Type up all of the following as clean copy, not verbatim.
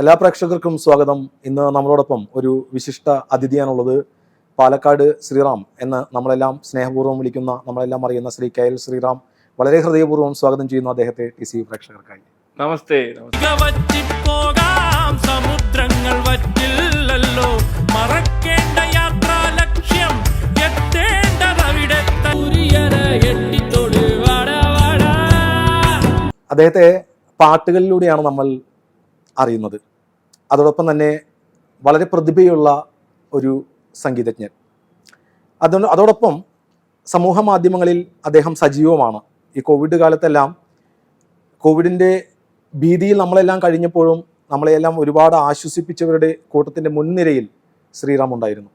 എല്ലാ പ്രേക്ഷകർക്കും സ്വാഗതം. ഇന്ന് നമ്മളോടൊപ്പം ഒരു വിശിഷ്ട അതിഥിയാണുള്ളത്. പാലക്കാട് ശ്രീറാം എന്ന് നമ്മളെല്ലാം സ്നേഹപൂർവ്വം വിളിക്കുന്ന, നമ്മളെല്ലാം അറിയുന്ന ശ്രീ KL ശ്രീറാം. വളരെ ഹൃദയപൂർവ്വം സ്വാഗതം ചെയ്യുന്നു അദ്ദേഹത്തെ TC പ്രേക്ഷകർക്കായി. നമസ്തേ. സമുദ്രങ്ങൾ വറ്റില്ലല്ലോ, മറക്കേണ്ട യാത്രാ ലക്ഷ്യം അദ്ദേഹത്തെ പാട്ടുകളിലൂടെയാണ് നമ്മൾ അറിയുന്നത്. അതോടൊപ്പം തന്നെ വളരെ പ്രതിഭയുള്ള ഒരു സംഗീതജ്ഞൻ. അതോടൊപ്പം സമൂഹ മാധ്യമങ്ങളിൽ അദ്ദേഹം സജീവമാണ്. ഈ കോവിഡ് കാലത്തെല്ലാം, കോവിഡിൻ്റെ ഭീതിയിൽ നമ്മളെല്ലാം കഴിഞ്ഞപ്പോഴും നമ്മളെല്ലാം ഒരുപാട് ആശ്വസിപ്പിച്ചവരുടെ കൂട്ടത്തിൻ്റെ മുൻനിരയിൽ ശ്രീറാം ഉണ്ടായിരുന്നു.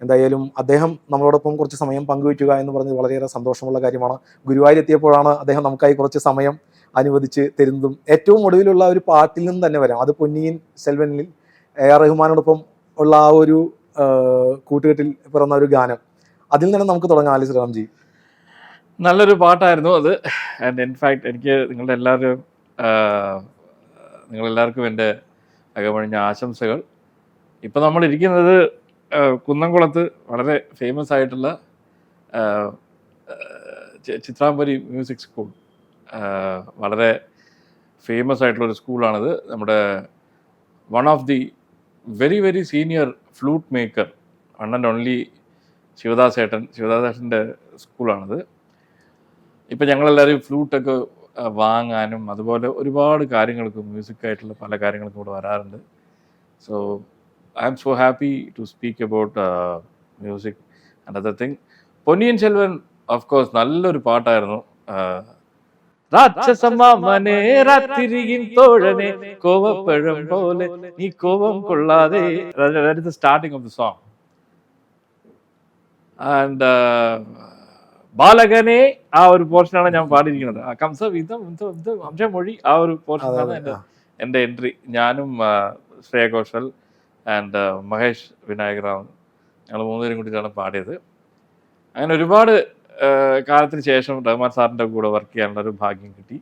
എന്തായാലും അദ്ദേഹം നമ്മളോടൊപ്പം കുറച്ച് സമയം പങ്കുവയ്ക്കുക എന്ന് പറഞ്ഞത് വളരെയേറെ സന്തോഷമുള്ള കാര്യമാണ്. ഗുരുവായൂരെത്തിയപ്പോഴാണ് അദ്ദേഹം നമുക്കായി കുറച്ച് സമയം അനുവദിച്ച് തരുന്നതും. ഏറ്റവും ഒടുവിലുള്ള ഒരു പാട്ടിൽ നിന്ന് തന്നെ വരാം. അത് പൊന്നിയിൻ സെൽവനിൽ AR റഹ്മാനോടൊപ്പം ഉള്ള ആ ഒരു കൂട്ടുകെട്ടിൽ പിറന്ന ഒരു ഗാനം. അതിൽ നിന്ന് നമുക്ക് തുടങ്ങാം. അലി ശ്രീറാംജി, നല്ലൊരു പാട്ടായിരുന്നു അത്. ആൻഡ് ഇൻഫാക്ട് എനിക്ക് നിങ്ങളെല്ലാവർക്കും എൻ്റെ അകമഴിഞ്ഞ ആശംസകൾ. ഇപ്പം നമ്മൾ ഇരിക്കുന്നത് കുന്നംകുളത്ത് വളരെ ഫേമസ് ആയിട്ടുള്ള ചിത്രാംബരി മ്യൂസിക് സ്കൂൾ. വളരെ ഫേമസ് ആയിട്ടുള്ളൊരു സ്കൂളാണിത്. നമ്മുടെ one of the very very senior flute maker, one and only ശിവദാസേട്ടൻ്റെ സ്കൂളാണിത്. ഇപ്പം ഞങ്ങളെല്ലാവരും ഫ്ലൂട്ടൊക്കെ വാങ്ങാനും അതുപോലെ ഒരുപാട് കാര്യങ്ങൾക്ക്, മ്യൂസിക്കായിട്ടുള്ള പല കാര്യങ്ങൾക്കും ഇവിടെ വരാറുണ്ട്. So I am so happy to speak about music and other thing. Ponniyin Selvan of course നല്ലൊരു പാട്ടായിരുന്നു. രാക്ഷസമാമനെ രാത്രിയിൻ തോഴനെ കോവപ്പഴം പോലെ നീ കോപം കൊള്ളാതെ, that is the starting of the song. And ബാലകനെ ആ ഒരു പോർഷനാണ് ഞാൻ പാടിയിരിക്കുന്നത്. അംശമൊഴി ആ ഒരു പോർഷനാണ് എൻ്റെ എൻട്രി. ഞാനും ശ്രേയ ഘോഷൽ ആൻഡ് മഹേഷ് വിനായക് റാവു, ഞങ്ങൾ മൂന്നുപേരും കൂടിയിട്ടാണ് പാടിയത്. അങ്ങനെ ഒരുപാട് കാലത്തിന് ശേഷം റഹ്മാൻ സാറിൻ്റെ കൂടെ വർക്ക് ചെയ്യാനുള്ള ഒരു ഭാഗ്യം കിട്ടി.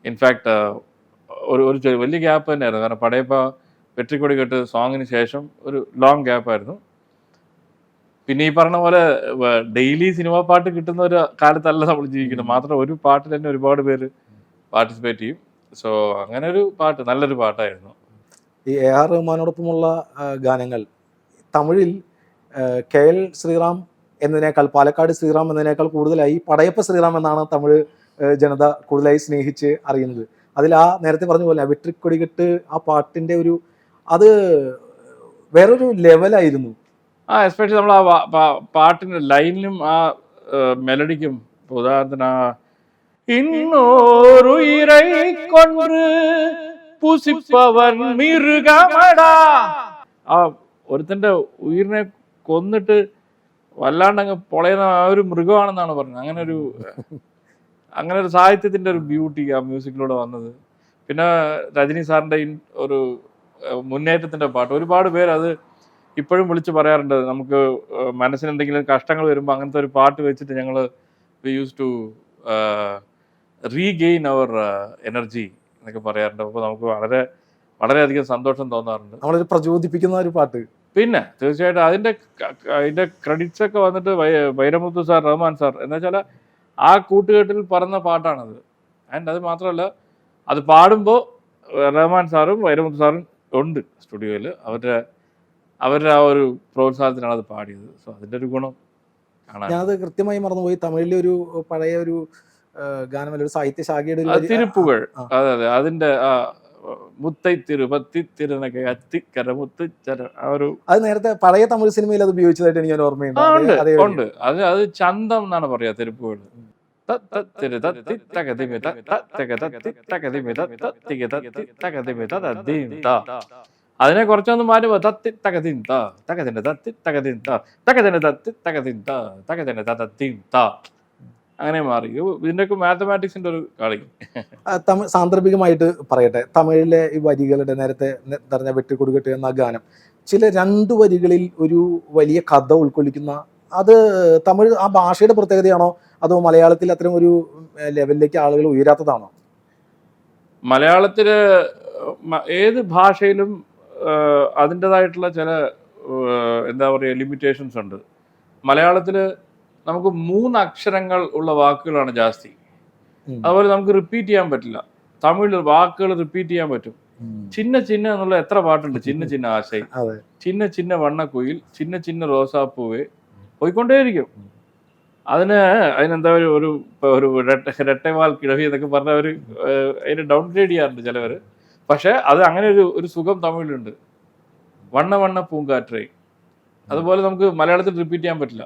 ഇൻഫാക്ട് ഒരു വലിയ ഗ്യാപ്പ് തന്നെയായിരുന്നു. കാരണം പടയപ്പ വെട്രിക്കൊടി കെട്ട് സോങ്ങിന് ശേഷം ഒരു ലോങ് ഗ്യാപ്പായിരുന്നു. പിന്നെ ഈ പറഞ്ഞ പോലെ ഡെയിലി സിനിമാ പാട്ട് കിട്ടുന്ന ഒരു കാലത്തല്ല നമ്മൾ ജീവിക്കുന്നത്. മാത്രം ഒരു പാട്ടിൽ തന്നെ ഒരുപാട് പേര് പാർട്ടിസിപ്പേറ്റ് ചെയ്യും. സോ അങ്ങനെ ഒരു പാട്ട്, നല്ലൊരു പാട്ടായിരുന്നു. ഈ AR റഹ്മാനോടൊപ്പമുള്ള ഗാനങ്ങൾ തമിഴിൽ KL ശ്രീറാം എന്നതിനേക്കാൾ, പാലക്കാട് ശ്രീറാം എന്നതിനേക്കാൾ കൂടുതലായി പടയപ്പ ശ്രീറാം എന്നാണ് തമിഴ് ജനത കൂടുതലായി സ്നേഹിച്ച് അറിയുന്നത്. അതിൽ ആ നേരത്തെ പറഞ്ഞ പോലെ വെട്രിക്കൊടികെട്ട് ആ പാട്ടിൻ്റെ അത് വേറൊരു ലെവലായിരുന്നു. എസ്പെഷ്യലി നമ്മൾ ആ പാട്ടിൻ്റെ ലൈനിലും ആ മെലഡിക്കും. ഉദാഹരണത്തിന് ഇന്നോരുയിரை കൊன்று പുസിപ്പവൻ മിരുഗമടാ, ആ ഒരുത്തൻ്റെ ഉയിരിനെ കൊന്നിട്ട് വല്ലാണ്ടങ്ങ് പൊളയുന്ന ആ ഒരു മൃഗമാണെന്നാണ് പറഞ്ഞത്. അങ്ങനെ ഒരു സാഹിത്യത്തിൻ്റെ ഒരു ബ്യൂട്ടി ആ മ്യൂസിക്കിലൂടെ വന്നത്. പിന്നെ രജനി സാറിൻ്റെ ഒരു മുന്നേറ്റത്തിൻ്റെ പാട്ട്, ഒരുപാട് പേര് അത് ഇപ്പോഴും വിളിച്ച് പറയാറുണ്ട്. നമുക്ക് മനസ്സിന് എന്തെങ്കിലും കഷ്ടങ്ങൾ വരുമ്പോൾ അങ്ങനത്തെ ഒരു പാട്ട് വെച്ചിട്ട് ഞങ്ങൾ we use to regain our energy എന്നൊക്കെ പറയാറുണ്ട്. അപ്പോൾ നമുക്ക് വളരെയധികം സന്തോഷം തോന്നാറുണ്ട്. നമ്മളൊരു പ്രചോദിപ്പിക്കുന്ന ഒരു പാട്ട്. പിന്നെ തീർച്ചയായിട്ടും അതിൻ്റെ ക്രെഡിറ്റ്സ് ഒക്കെ വന്നിട്ട് വൈരമുത്തു സാർ, റഹ്മാൻ സാർ എന്ന് വെച്ചാൽ ആ കൂട്ടുകെട്ടിൽ പറഞ്ഞ പാട്ടാണത്. ആൻഡ് അത് മാത്രമല്ല, അത് പാടുമ്പോൾ റഹ്മാൻ സാറും വൈരമുത്തു സാറും ഉണ്ട് സ്റ്റുഡിയോയിൽ. അവരുടെ ആ ഒരു പ്രോത്സാഹനത്തിനാണ് അത് പാടിയത്. സോ അതിൻ്റെ ഒരു ഗുണം കാണാൻ. ഞാനത് കൃത്യമായി മറന്നുപോയി. തമിഴിലെ ഒരു പഴയ ഒരു ഗാനമല്ല, ഒരു സാഹിത്യ ശാഖയുടെ തിരുപ്പുകൾ. അതെ, അതിൻ്റെ മുത്തൈ തിരുപത്തി തിരുനൊക്കെ അത്തിക്കര മുത്തര ആ ഒരു, അത് നേരത്തെ പഴയ തമിഴ് സിനിമയിൽ അത് ഉപയോഗിച്ചതായിട്ട് എനിക്ക് ഓർമ്മയുണ്ട്. ഉണ്ട്. അത് ചന്തം എന്നാണ് പറയാ തിരുപ്പുകൾ. അതിനെ കുറച്ചൊന്നും മാറ്റുമ്പോ തത്തി തകതിൻ താ തകതിന്റെ തത്തി തകതിൻ താ തകതിന്റെ തത്തി തകതിൻ താ തകതിന്റെ തത്തിൻ താ, അങ്ങനെ മാറി. ഇതിൻ്റെയൊക്കെ മാത്തമാറ്റിക്സിൻ്റെ ഒരു കളി. തമിഴ് സാന്ദർഭികമായിട്ട് പറയട്ടെ, തമിഴിലെ ഈ വരികളുടെ നേരത്തെ പറഞ്ഞ വെട്ടിക്കൊടുക്കട്ടെ എന്ന ഗാനം, ചില 2 വരികളിൽ ഒരു വലിയ കഥ ഉൾക്കൊള്ളിക്കുന്ന, അത് തമിഴ് ആ ഭാഷയുടെ പ്രത്യേകതയാണോ അതോ മലയാളത്തിൽ അത്തരം ഒരു ലെവലിലേക്ക് ആളുകൾ ഉയരാത്തതാണോ? മലയാളത്തില് ഏത് ഭാഷയിലും അതിൻ്റെതായിട്ടുള്ള ചില എന്താ പറയുക ലിമിറ്റേഷൻസ് ഉണ്ട്. മലയാളത്തിൽ നമുക്ക് 3 അക്ഷരങ്ങൾ ഉള്ള വാക്കുകളാണ് ജാസ്തി. അതുപോലെ നമുക്ക് റിപ്പീറ്റ് ചെയ്യാൻ പറ്റില്ല. തമിഴിൽ വാക്കുകൾ റിപ്പീറ്റ് ചെയ്യാൻ പറ്റും. ചിന്ന ചിന്ന എന്നുള്ള എത്ര പാട്ടുണ്ട്. ചിന്ന ചിന്ന ആശൈ, ചിന്ന ചിന്ന വണ്ണക്കുയിൽ, ചിന്ന ചിന്ന റോസാപ്പൂവേ, പോയിക്കൊണ്ടേയിരിക്കും. അതിനെന്താ ഒരു രട്ടേവാൽ കിഴവി എന്നൊക്കെ പറഞ്ഞ അതിന് ഡൗൺ ഗ്രേഡ് ചെയ്യാറുണ്ട് ചിലവർ. പക്ഷെ അത് അങ്ങനെ ഒരു സുഖം തമിഴിലുണ്ട്. വണ്ണ വണ്ണ പൂങ്കാറ്റേ. അതുപോലെ നമുക്ക് മലയാളത്തിൽ റിപ്പീറ്റ് ചെയ്യാൻ പറ്റില്ല.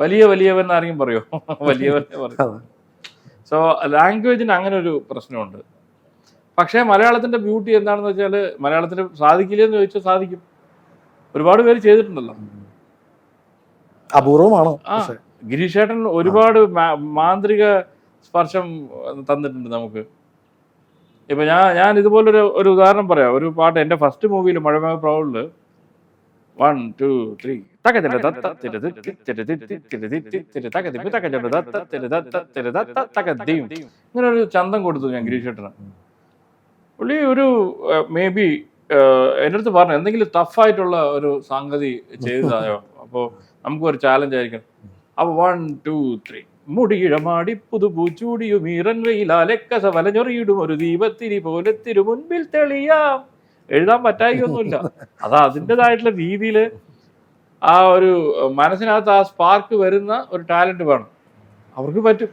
വലിയ വലിയവൻ ആരെങ്കിലും പറയോ? വലിയവൻ പറയും. സോ ലാംഗ്വേജിന് അങ്ങനെ ഒരു പ്രശ്നമുണ്ട്. പക്ഷേ മലയാളത്തിന്റെ ബ്യൂട്ടി എന്താണെന്ന് വെച്ചാൽ മലയാളത്തിന് സാധിക്കില്ലെന്ന് ചോദിച്ചാൽ സാധിക്കും. ഒരുപാട് പേര് ചെയ്തിട്ടുണ്ടല്ലോ. അപൂർവമാണ്. ഗിരീഷേട്ടൻ ഒരുപാട് മാന്ത്രിക സ്പർശം തന്നിട്ടുണ്ട് നമുക്ക്. ഇപ്പൊ ഞാൻ ഇതുപോലൊരു ഉദാഹരണം പറയാം. ഒരു പാട്ട് എൻ്റെ ഫസ്റ്റ് മൂവിയിൽ മഴമേഘ പ്രൗഡില് 1 2 3 ഇങ്ങനെ ഒരു ചന്തം കൊടുത്തു ഞാൻ ഗിരീഷേട്ടന്. പുള്ളി ഒരു മേ ബി എൻ്റെ അടുത്ത് പറഞ്ഞു എന്തെങ്കിലും ടഫായിട്ടുള്ള ഒരു സംഗതി ചെയ്തതായോ, അപ്പോൾ നമുക്കൊരു ചാലഞ്ച് ആയിരിക്കണം. അപ്പോൾ 1 2 3 മുടിയിഴമാടി പുതുപൂച്ചൂടിയും ഈറൻ വെയിലാലെക്കസ വലഞ്ഞൊറിയിടും ഒരു ദീപത്തിരി പോലെ തിരു മുൻപിൽ തെളിയാം. എഴുതാൻ പറ്റായിക്കൊന്നുമില്ല. അത് അതിൻ്റെതായിട്ടുള്ള രീതിയിൽ ആ ഒരു മനസ്സിനകത്ത് ആ സ്പാർക്ക് വരുന്ന ഒരു ടാലന്റ് വേണം. അവർക്ക് പറ്റും.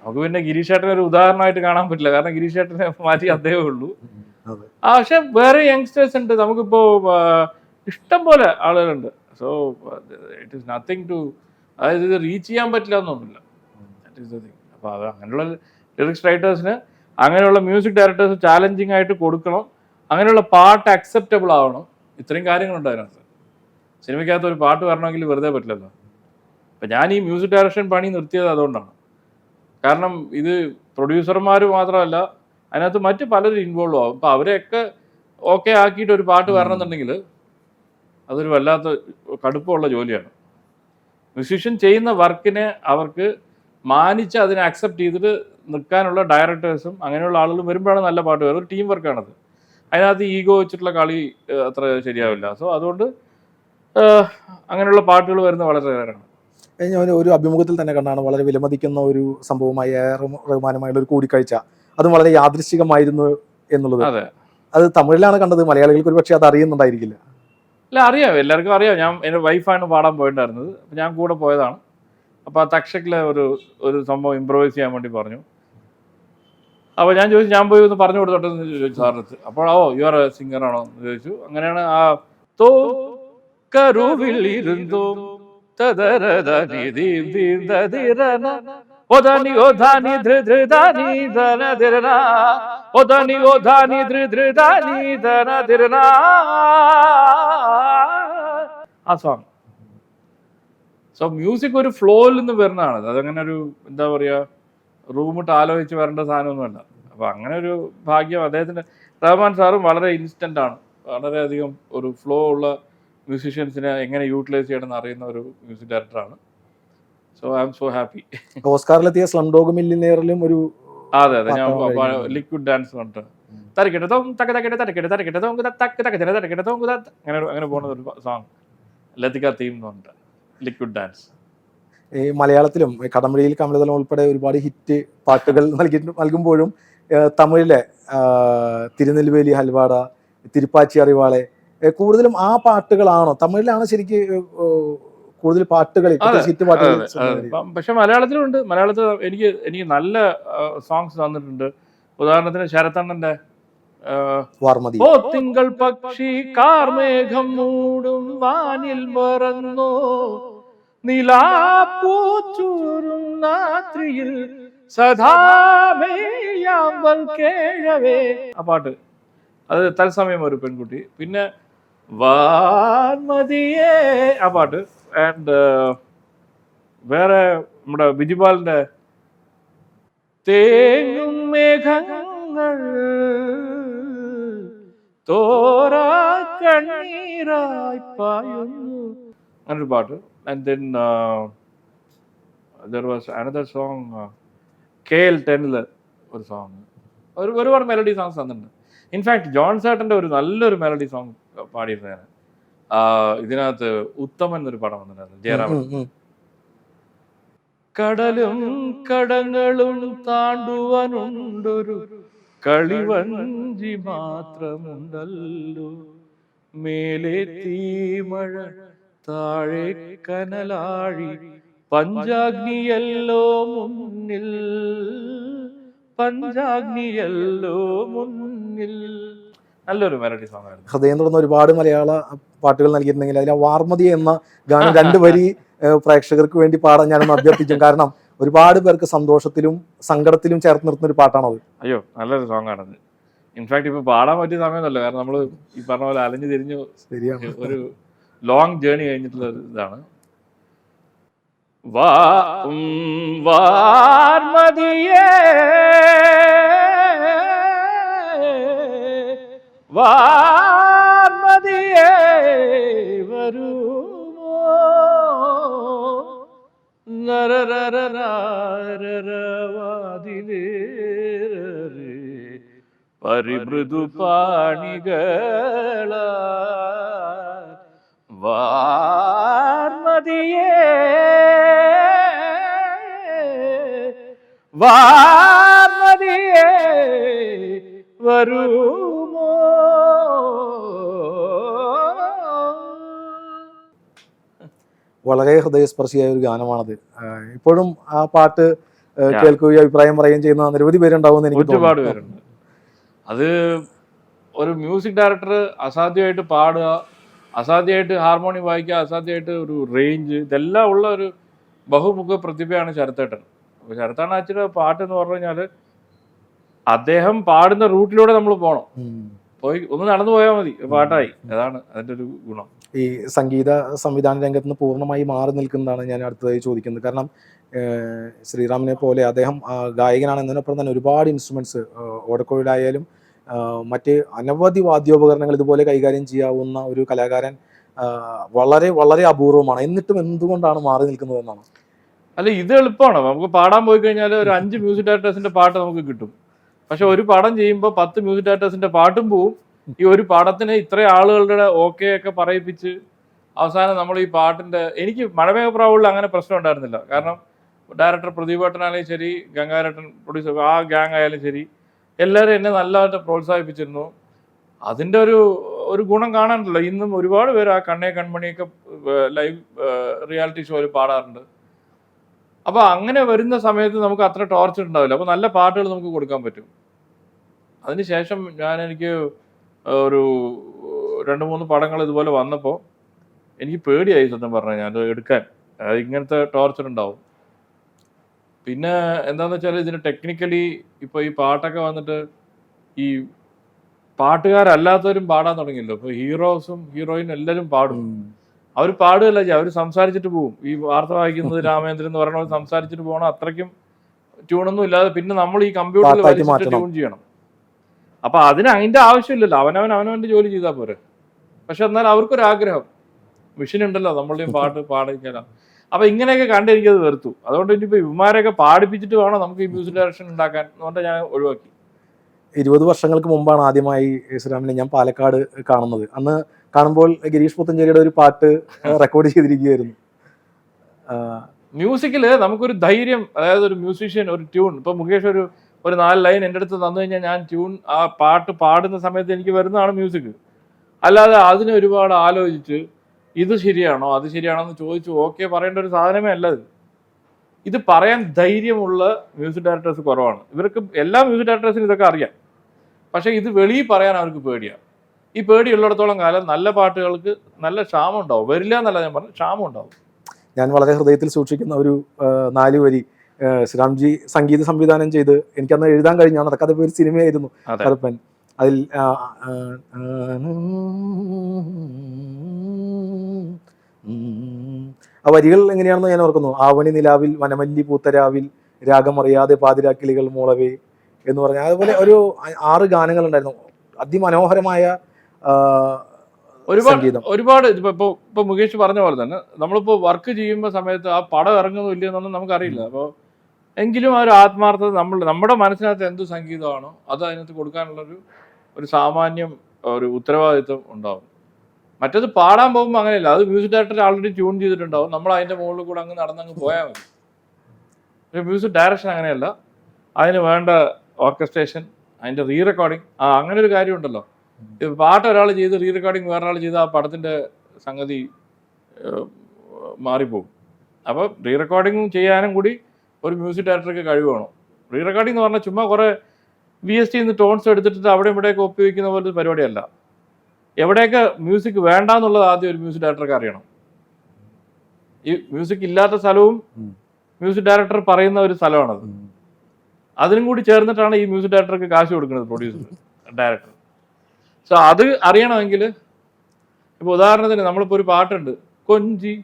നമുക്ക് പിന്നെ ഗിരീഷേട്ടനെ ഒരു ഉദാഹരണമായിട്ട് കാണാൻ പറ്റില്ല, കാരണം ഗിരീഷേട്ടനെ മാറ്റി അദ്ദേഹമേ ഉള്ളൂ. പക്ഷെ വേറെ യങ്സ്റ്റേഴ്സ് ഉണ്ട്. നമുക്കിപ്പോ ഇഷ്ടം പോലെ ആളുകളുണ്ട്. So it is nothing to, അതായത് ഇത് റീച്ച് ചെയ്യാൻ പറ്റില്ല എന്നൊന്നുമില്ല. That is the thing. അപ്പോൾ അത് അങ്ങനെയുള്ള ലിറിക്സ് റൈറ്റേഴ്സിന്, അങ്ങനെയുള്ള മ്യൂസിക് ഡയറക്ടേഴ്സ് ചാലഞ്ചിങ് ആയിട്ട് കൊടുക്കണം. അങ്ങനെയുള്ള പാട്ട് അക്സെപ്റ്റബിൾ ആവണം. ഇത്രയും കാര്യങ്ങളുണ്ട് അതിനകത്ത്. സിനിമയ്ക്കകത്ത് ഒരു പാട്ട് വരണമെങ്കിൽ വെറുതെ പറ്റില്ലല്ലോ. അപ്പം ഞാൻ ഈ മ്യൂസിക് ഡയറക്ഷൻ പണി നിർത്തിയത് അതുകൊണ്ടാണ്. കാരണം ഇത് പ്രൊഡ്യൂസർമാർ മാത്രമല്ല, അതിനകത്ത് മറ്റ് പലരും ഇൻവോൾവ് ആവും. അപ്പം അവരെയൊക്കെ ഓക്കെ ആക്കിയിട്ട് ഒരു പാട്ട് വരണമെന്നുണ്ടെങ്കിൽ അതൊരു വല്ലാത്ത കടുപ്പമുള്ള ജോലിയാണ്. മ്യൂസീഷ്യൻ ചെയ്യുന്ന വർക്കിനെ അവർക്ക് മാനിച്ച് അതിനെ അക്സെപ്റ്റ് ചെയ്തിട്ട് നിൽക്കാനുള്ള ഡയറക്ടേഴ്സും അങ്ങനെയുള്ള ആളുകളും വരുമ്പോഴാണ് നല്ല പാട്ട് വരും. ഒരു ടീം വർക്കാണത്. അതിനകത്ത് ഈഗോ വെച്ചിട്ടുള്ള കളി അത്ര ശരിയാവില്ല. സോ അതുകൊണ്ട് അങ്ങനെയുള്ള പാട്ടുകൾ വരുന്നത് വളരെ റെയറാണ്. ഞാൻ ഒരു അഭിമുഖത്തിൽ തന്നെ കണ്ടാണ് വളരെ വിലമതിക്കുന്ന ഒരു സംഭവമായി റഹ്മാനുമായുള്ള ഒരു കൂടിക്കാഴ്ച. അതും വളരെ യാദൃശ്ചികമായിരുന്നു എന്നുള്ളത്. അതെ, അത് തമിഴിലാണ് കണ്ടത്. മലയാളികൾക്ക് ഒരു പക്ഷേ അത് അറിയുന്നുണ്ടായിരിക്കില്ല. അല്ല, അറിയാം, എല്ലാവർക്കും അറിയാം. എൻ്റെ വൈഫാണ് പാടാൻ പോയിട്ടുണ്ടായിരുന്നത്. അപ്പം ഞാൻ കൂടെ പോയതാണ്. അപ്പോൾ ആ തക്ഷക്കിലെ ഒരു സംഭവം ഇംപ്രവൈസ് ചെയ്യാൻ വേണ്ടി പറഞ്ഞു. അപ്പോൾ ഞാൻ ചോദിച്ചു, ഞാൻ പോയി ഒന്ന് പറഞ്ഞു കൊടുത്തോട്ടെന്ന് ചോദിച്ചു സാറിനടുത്ത്. അപ്പോൾ യു ആർ എ സിംഗർ ആണോ എന്ന് ചോദിച്ചു. അങ്ങനെയാണ് ആ തോ കരുവിലിരുന്നോ തദരദനി ദീദീദദിരന ഓദാനി ഓദാനി ധൃധൃദാനി ധനദിരന ഓദാനി ഓദാനി ധൃധൃദാനി ധനദിരന. ആ സോങ്. സോ മ്യൂസിക് ഒരു ഫ്ലോയിൽ നിന്ന് വരുന്നതാണ്. അതങ്ങനെ ഒരു എന്താ പറയുക, റൂമിട്ട് ആലോചിച്ച് വരേണ്ട സാധനമൊന്നുമല്ല. അപ്പോൾ അങ്ങനെ ഒരു ഭാഗ്യം അദ്ദേഹത്തിൻ്റെ. റഹ്മാൻ സാറും വളരെ ഇൻസ്റ്റൻ്റ് ആണ്. വളരെയധികം ഒരു ഫ്ലോ ഉള്ള മ്യൂസീഷ്യൻസിനെ എങ്ങനെ യൂട്ടിലൈസ് ചെയ്യണമെന്ന് അറിയുന്ന ഒരു മ്യൂസിക് ഡയറക്ടറാണ്. So I am so happy. ഓസ്കാറിലെത്തിയ സ്ലംഡോഗ് മില്ലിയനെയറിലും ഒരു അതെ ഞാൻ ലിക്വിഡ് ഡാൻസ് കണ്ടിട്ട് അങ്ങനെ പോകുന്ന ഒരു സോങ് ലതിക തീം എന്ന് പറഞ്ഞിട്ട് ലിക്വിഡ് ഡാൻസ്. ഈ മലയാളത്തിലും കടമ്പഴിയിൽ കമലതലം ഉൾപ്പെടെ ഒരുപാട് ഹിറ്റ് പാട്ടുകൾ നൽകുമ്പോഴും തമിഴിലെ തിരുനെൽവേലി ഹൽവാട, തിരുപ്പാച്ചി അറിവാളെ, കൂടുതലും ആ പാട്ടുകളാണോ? തമിഴിലാണ് ശരിക്ക് കൂടുതൽ പാട്ടുകൾ, ഹിറ്റ് പാട്ടുകൾ. പക്ഷെ മലയാളത്തിലുണ്ട്. മലയാളത്തിൽ എനിക്ക് നല്ല സോങ്സ് തന്നിട്ടുണ്ട്. ഉദാഹരണത്തിന് ശരത്തണ്ണന്റെ വാർമതി. ഓ തിങ്കൾ പക്ഷി കാർമേഘം മൂടും വാനിൽ മറന്നോ നിലാപ്പൂച്ചൂരും രാത്രിയിൽ സദാമേയാമ്പൽ കേഴവേ. ആ പാട്ട് അത് തത്സമയം ഒരു പെൺകുട്ടി. പിന്നെ വാർമതിയേ ആ പാട്ട്. ആൻഡ് വേറെ നമ്മുടെ ബിജുപാലിന്റെ തേങ്ങും മേഘങ്ങൾ തോരാ കണ്ണീരായി പായുന്നു, അങ്ങനൊരു പാട്ട്. And then there was another song, KL10 ഒരു സോങ്, ഒരുപാട് മെലഡി സോങ്സ് തന്നിട്ടുണ്ട്. ഇൻഫാക്ട് ജോൺ സേട്ടൻ്റെ ഒരു നല്ലൊരു മെലഡി സോങ് പാടിയിരുന്നു ഞാൻ. ഇതിനകത്ത് ഉത്തമൻ എന്നൊരു പടം വന്നിട്ടുണ്ടായിരുന്നു, ജയറാമൻ. കടലും കടങ്ങളും താണ്ടുവാനുണ്ടൊരു കളിവഞ്ചി മാത്രമുണ്ടല്ലോ, മേലെ തീമഴ താഴെ കനലാഴി, പഞ്ചാഗ്നിയല്ലോ മുന്നിൽ, പഞ്ചാഗ്നിയല്ലോ മുന്നിൽ. നല്ലൊരു മെലഡി സോങ് ആയിരുന്നു. ഹൃദയം തുറന്ന ഒരുപാട് മലയാള പാട്ടുകൾ നൽകിയിട്ടുണ്ടെങ്കിൽ അതിൽ വാർമതി എന്ന ഗാനം 2 വരി പ്രേക്ഷകർക്ക് വേണ്ടി പാടാൻ ഞാനൊന്ന് അഭ്യർത്ഥിക്കും. കാരണം ഒരുപാട് പേർക്ക് സന്തോഷത്തിലും സങ്കടത്തിലും ചേർത്ത് നിർത്തുന്ന ഒരു പാട്ടാണത്. അയ്യോ, നല്ലൊരു സോങ് ആണത്. ഇൻഫാക്ട് ഇപ്പൊ പാടാൻ പറ്റിയ സമയമൊന്നുമല്ല, കാരണം നമ്മള് ഈ പറഞ്ഞ പോലെ അലഞ്ഞു തിരിഞ്ഞു ഒരു ലോങ് ജേർണി കഴിഞ്ഞിട്ടുള്ള ഒരു ഇതാണ്. വാർമതിയേ വാർമതിയേ വരുമോ, നരരരവാതിലേറെ പരിമൃദു പാണികള, വാർമതിയേ വാർമതിയേ വരുമോ. വളരെ ഹൃദയസ്പർശിയായ ഒരു ഗാനമാണത്. ഇപ്പോഴും ആ പാട്ട് കേൾക്കുകയും അഭിപ്രായം പറയുകയും ചെയ്യുന്ന നിരവധി പേരുണ്ടാവുമെന്ന് എനിക്ക് ഒരുപാട് പേരുണ്ട്. അത് ഒരു മ്യൂസിക് ഡയറക്ടർ അസാധ്യമായിട്ട് പാടുക, അസാധ്യമായിട്ട് ഹാർമോണിയം വായിക്കുക, അസാധ്യമായിട്ട് ഒരു റേഞ്ച്, ഇതെല്ലാം ഉള്ള ഒരു ബഹുമുഖ പ്രതിഭയാണ് ശരത്തേട്ടൻ. അപ്പോൾ ശരത്തേട്ടൻ അച്ഛൻ്റെ പാട്ട് എന്ന് പറഞ്ഞു കഴിഞ്ഞാൽ അദ്ദേഹം പാടുന്ന റൂട്ടിലൂടെ നമ്മൾ പോകണം, പോയി ഒന്ന് നടന്നു പോയാൽ മതി, പാട്ടായി. അതാണ് അതിൻ്റെ ഒരു ഗുണം. ഈ സംഗീത സംവിധാന രംഗത്ത് നിന്ന് പൂർണ്ണമായി മാറി നിൽക്കുന്നതാണ് ഞാൻ അടുത്തതായി ചോദിക്കുന്നത്. കാരണം ശ്രീറാമിനെ പോലെ അദ്ദേഹം ഗായകനാണ് എന്നതിനൊപ്പം തന്നെ ഒരുപാട് ഇൻസ്ട്രുമെന്റ്സ്, ഓടക്കുഴലായാലും മറ്റ് അനവധി വാദ്യോപകരണങ്ങൾ ഇതുപോലെ കൈകാര്യം ചെയ്യാവുന്ന ഒരു കലാകാരൻ വളരെ വളരെ അപൂർവമാണ്. എന്നിട്ടും എന്തുകൊണ്ടാണ് മാറി നിൽക്കുന്നത് എന്നാണ്. അല്ല, ഇത് എളുപ്പമാണ്. നമുക്ക് പാടാൻ പോയി കഴിഞ്ഞാൽ ഒരു 5 മ്യൂസിക് ഡയറക്ടേഴ്സിന്റെ പാട്ട് നമുക്ക് കിട്ടും. പക്ഷെ ഒരു പടം ചെയ്യുമ്പോൾ 10 മ്യൂസിക് ഡയറക്ടേഴ്സിന്റെ പാട്ടും പോവും. ഈ ഒരു പടത്തിന് ഇത്ര ആളുകളുടെ ഓക്കെ ഒക്കെ പറയിപ്പിച്ച് അവസാനം നമ്മൾ ഈ പാട്ടിന്റെ, എനിക്ക് മഴമേഘപ്രാവുകളിൽ അങ്ങനെ പ്രശ്നം ഉണ്ടായിരുന്നില്ല. കാരണം ഡയറക്ടർ പ്രദീപ് ഏട്ടനായാലും ശരി, ഗംഗാരട്ടൻ പ്രൊഡ്യൂസർ, ആ ഗ്യാങ് ആയാലും ശരി, എല്ലാവരും എന്നെ നല്ലതായിട്ട് പ്രോത്സാഹിപ്പിച്ചിരുന്നു. അതിൻ്റെ ഒരു ഗുണം കാണാനുണ്ടല്ലോ. ഇന്നും ഒരുപാട് പേര് ആ കണ്ണേ കൺമണിയൊക്കെ ലൈവ് റിയാലിറ്റി ഷോയിൽ പാടാറുണ്ട്. അപ്പോൾ അങ്ങനെ വരുന്ന സമയത്ത് നമുക്ക് അത്ര ടോർച്ചർ ഉണ്ടാവില്ല. അപ്പോൾ നല്ല പാട്ടുകൾ നമുക്ക് കൊടുക്കാൻ പറ്റും. അതിനുശേഷം എനിക്ക് ഒരു 2-3 പടങ്ങൾ ഇതുപോലെ വന്നപ്പോൾ എനിക്ക് പേടിയായി സത്യം പറഞ്ഞു കഴിഞ്ഞാൽ അത് എടുക്കാൻ. ഇങ്ങനത്തെ ടോർച്ചർ ഉണ്ടാവും. പിന്നെ എന്താണെന്ന് വെച്ചാൽ ഇതിന് ടെക്നിക്കലി ഇപ്പോൾ ഈ പാട്ടൊക്കെ വന്നിട്ട് ഈ പാട്ടുകാരല്ലാത്തവരും പാടാൻ തുടങ്ങിയല്ലോ. ഇപ്പോൾ ഹീറോസും ഹീറോയിനും എല്ലാവരും പാടും. അവർ പാടുകയല്ല, അവർ സംസാരിച്ചിട്ട് പോകും. ഈ വാർത്ത വായിക്കുന്നത് രാമേന്ദ്രൻ എന്ന് പറയുന്നത് സംസാരിച്ചിട്ട് പോകണം. അത്രയ്ക്കും ട്യൂണൊന്നും ഇല്ലാതെ പിന്നെ നമ്മൾ ഈ കമ്പ്യൂട്ടറിൽ വലിച്ചിട്ട് ട്യൂൺ ചെയ്യണം. അപ്പൊ അതിന്റെ ആവശ്യമില്ലല്ലോ, അവനവന്റെ ജോലി ചെയ്താൽ പോരെ. പക്ഷെ എന്നാൽ അവർക്കൊരാഗ്രഹം, മിഷൻ ഉണ്ടല്ലോ നമ്മളുടെയും പാട്ട് പാടിക്കാനാ. അപ്പൊ ഇങ്ങനെയൊക്കെ കണ്ട് എനിക്കത് വെറുത്തു. അതുകൊണ്ട് ഇനിയിപ്പോ ഇവന്മാരെയൊക്കെ പാടിപ്പിച്ചിട്ട് വേണം നമുക്ക് ഈ മ്യൂസിക് ഡയറക്ഷൻ ഉണ്ടാക്കാൻ എന്നുകൊണ്ട് ഞാൻ ഒഴിവാക്കി. 20 വർഷങ്ങൾക്ക് മുമ്പാണ് ആദ്യമായി ശ്രീറാമിനെ ഞാൻ പാലക്കാട് കാണുന്നത്. അന്ന് കാണുമ്പോൾ ഗിരീഷ് പുത്തഞ്ചേരിയുടെ ഒരു പാട്ട് റെക്കോർഡ് ചെയ്തിരിക്കുകയായിരുന്നു. മ്യൂസിക്കില് നമുക്കൊരു ധൈര്യം, അതായത് ഒരു മ്യൂസീഷ്യൻ ഒരു ട്യൂൺ, ഇപ്പൊ മുകേഷ് ഒരു 4 ലൈൻ എൻ്റെ അടുത്ത് തന്നു കഴിഞ്ഞാൽ ഞാൻ ട്യൂൺ ആ പാട്ട് പാടുന്ന സമയത്ത് എനിക്ക് വരുന്നതാണ് മ്യൂസിക്. അല്ലാതെ അതിനെ ഒരുപാട് ആലോചിച്ച് ഇത് ശരിയാണോ അത് ശരിയാണോ എന്ന് ചോദിച്ചു ഓക്കെ പറയേണ്ട ഒരു സാധനമേ അല്ലത്. ഇത് പറയാൻ ധൈര്യമുള്ള മ്യൂസിക് ഡയറക്ടേഴ്സ് കുറവാണ്. ഇവർക്ക് എല്ലാ മ്യൂസിക് ഡയറക്ടേഴ്സിനും ഇതൊക്കെ അറിയാം. പക്ഷെ ഇത് വെളിയിൽ പറയാൻ അവർക്ക് പേടിയാണ്. ഈ പേടിയുള്ളിടത്തോളം കാലം നല്ല പാട്ടുകൾക്ക് നല്ല ക്ഷാമം ഉണ്ടാവും. വരില്ല എന്നല്ല ഞാൻ പറഞ്ഞു, ക്ഷാമം ഉണ്ടാവും. ഞാൻ വളരെ ഹൃദയത്തിൽ സൂക്ഷിക്കുന്ന ഒരു 4 വരി ശ്രീറാംജി സംഗീത സംവിധാനം ചെയ്ത് എനിക്കന്ന് എഴുതാൻ കഴിഞ്ഞാൽ നടക്കാതെ പോയൊരു സിനിമയായിരുന്നു കറുപ്പൻ. അതിൽ ആ വരികൾ എങ്ങനെയാണെന്ന് ഞാൻ ഓർക്കുന്നു. ആവണി നിലാവിൽ വനമല്ലി പൂത്തരാവിൽ രാഗമറിയാതെ പാതിരാക്കിളികൾ മൂളവേ എന്ന് പറഞ്ഞാൽ അതുപോലെ ഒരു 6 ഗാനങ്ങൾ ഉണ്ടായിരുന്നു. അതിമനോഹരമായ ഒരുപാട്. ഇപ്പൊ മുകേഷ് പറഞ്ഞ പോലെ തന്നെ നമ്മളിപ്പോ വർക്ക് ചെയ്യുമ്പോൾ സമയത്ത് ആ പടം ഇറങ്ങുന്നോ ഇല്ലയോ എന്നൊന്നും നമുക്കറിയില്ല. അപ്പോൾ എങ്കിലും ആ ഒരു ആത്മാർത്ഥത നമ്മുടെ മനസ്സിനകത്ത് എന്ത് സംഗീതമാണോ അത് അതിനകത്ത് കൊടുക്കാനുള്ളൊരു സാമാന്യം ഒരു ഉത്തരവാദിത്വം ഉണ്ടാവും. മറ്റേത് പാടാൻ പോകുമ്പോൾ അങ്ങനെയല്ല, അത് മ്യൂസിക് ഡയറക്ടർ ആൾറെഡി ട്യൂൺ ചെയ്തിട്ടുണ്ടാവും, നമ്മൾ അതിൻ്റെ മുകളിൽ കൂടെ അങ്ങ് നടന്നങ്ങ് പോയാൽ മതി. പക്ഷേ മ്യൂസിക് ഡയറക്ഷൻ അങ്ങനെയല്ല, അതിന് വേണ്ട ഓർക്കസ്ട്രേഷൻ, അതിൻ്റെ റീ റെക്കോർഡിങ്, അങ്ങനെ ഒരു കാര്യമുണ്ടല്ലോ. പാട്ട് ഒരാൾ ചെയ്ത് റീ റെക്കോർഡിങ് വേറൊരാൾ ചെയ്ത് ആ പടത്തിൻ്റെ സംഗതി മാറിപ്പോകും. അപ്പോൾ റീ റെക്കോർഡിങ് ചെയ്യാനും കൂടി ഒരു മ്യൂസിക് ഡയറക്ടർക്ക് കഴിവ് വേണം. റീ റെക്കോർഡിംഗ് എന്ന് പറഞ്ഞാൽ ചുമ്മാ കുറേ VST ടോൺസ് എടുത്തിട്ട് അവിടെ ഇവിടെയൊക്കെ ഒപ്പി വയ്ക്കുന്ന പോലത്തെ പരിപാടിയല്ല. എവിടെയൊക്കെ മ്യൂസിക് വേണ്ട എന്നുള്ളത് ആദ്യം ഒരു മ്യൂസിക് ഡയറക്ടർക്ക് അറിയണം. ഈ മ്യൂസിക് ഇല്ലാത്ത സ്ഥലവും മ്യൂസിക് ഡയറക്ടർ പറയുന്ന ഒരു സ്ഥലമാണത്. അതിനും കൂടി ചേർന്നിട്ടാണ് ഈ മ്യൂസിക് ഡയറക്ടർക്ക് കാശ് കൊടുക്കുന്നത് പ്രൊഡ്യൂസർ, ഡയറക്ടർ. സോ അത് അറിയണമെങ്കിൽ, ഇപ്പോൾ ഉദാഹരണത്തിന് നമ്മളിപ്പോൾ ഒരു പാട്ടുണ്ട്, കൊഞ്ചി